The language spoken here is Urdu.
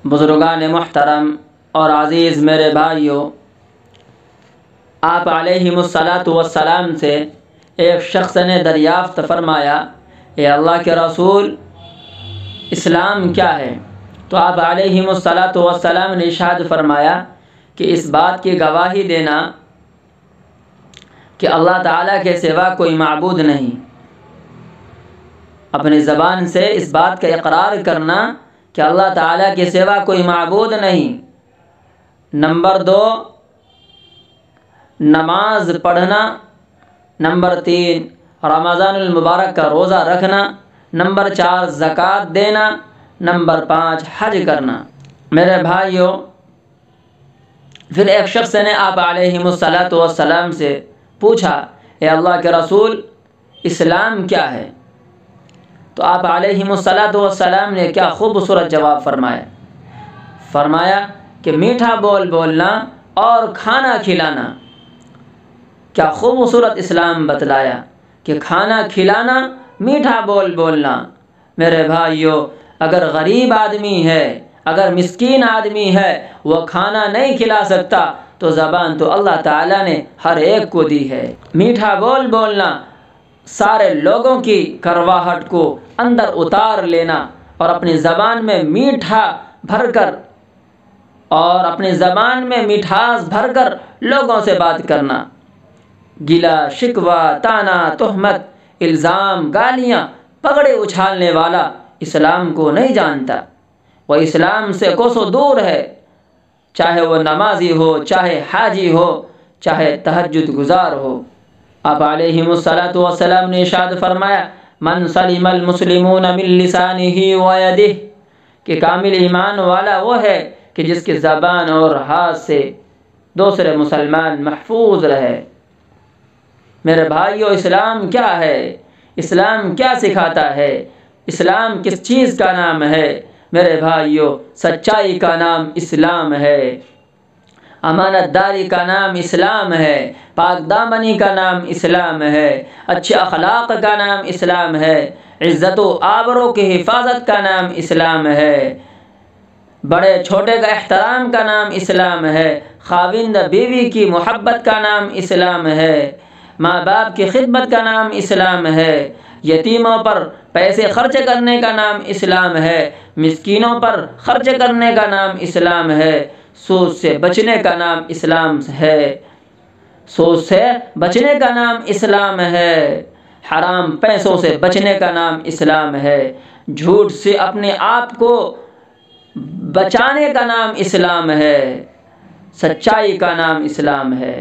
بزرگان محترم اور عزیز میرے بھائیوں، آپ علیہ الصلاۃ والسلام سے ایک شخص نے دریافت فرمایا، اے اللہ کے رسول، اسلام کیا ہے؟ تو آپ علیہ الصلاۃ والسلام نے ارشاد فرمایا کہ اس بات کی گواہی دینا کہ اللہ تعالیٰ کے سوا کوئی معبود نہیں، اپنی زبان سے اس بات کا اقرار کرنا کہ اللہ تعالیٰ کے سوا کوئی معبود نہیں۔ نمبر 2، نماز پڑھنا۔ نمبر 3، رمضان المبارک کا روزہ رکھنا۔ نمبر 4، زکوٰۃ دینا۔ نمبر 5، حج کرنا۔ میرے بھائیوں، پھر ایک شخص نے آپ علیہ الصلاۃ والسلام سے پوچھا، اے اللہ کے رسول، اسلام کیا ہے؟ تو آپ علیہ الصلاۃ والسلام نے کیا خوبصورت جواب فرمایا کہ میٹھا بول بولنا اور کھانا کھلانا۔ کیا خوبصورت اسلام بتلایا کہ کھانا کھلانا، میٹھا بول بولنا۔ میرے بھائیوں، اگر غریب آدمی ہے، اگر مسکین آدمی ہے، وہ کھانا نہیں کھلا سکتا تو زبان تو اللہ تعالیٰ نے ہر ایک کو دی ہے۔ میٹھا بول بولنا، سارے لوگوں کی کرواہٹ کو اندر اتار لینا اور اپنی زبان میں میٹھا بھر کر اور اپنی زبان میں مٹھاس بھر کر لوگوں سے بات کرنا۔ گلا شکوہ، تانا، تہمت، الزام، گالیاں، پگڑے اچھالنے والا اسلام کو نہیں جانتا، وہ اسلام سے کوسوں دور ہے، چاہے وہ نمازی ہو، چاہے حاجی ہو، چاہے تہجد گزار ہو۔ آپ علیہ الصلاۃ والسلام نے ارشاد فرمایا، من سلم المسلمون من لسانہ ویدہ، کہ کامل ایمان والا وہ ہے کہ جس کی زبان اور ہاتھ سے دوسرے مسلمان محفوظ رہے۔ میرے بھائیوں، اسلام کیا ہے؟ اسلام کیا سکھاتا ہے؟ اسلام کس چیز کا نام ہے؟ میرے بھائیوں، سچائی کا نام اسلام ہے، امانت داری کا نام اسلام ہے، پاک دامنی کا نام اسلام ہے، اچھے اخلاق کا نام اسلام ہے، عزت و آبرو کی حفاظت کا نام اسلام ہے، بڑے چھوٹے کا احترام کا نام اسلام ہے، خاوند بیوی کی محبت کا نام اسلام ہے، ماں باپ کی خدمت کا نام اسلام ہے، یتیموں پر پیسے خرچ کرنے کا نام اسلام ہے، مسکینوں پر خرچ کرنے کا نام اسلام ہے، سود سے بچنے کا نام اسلام ہے، سود سے بچنے کا نام اسلام ہے، حرام پیسوں سے بچنے کا نام اسلام ہے، جھوٹ سے اپنے آپ کو بچانے کا نام اسلام ہے، سچائی کا نام اسلام ہے۔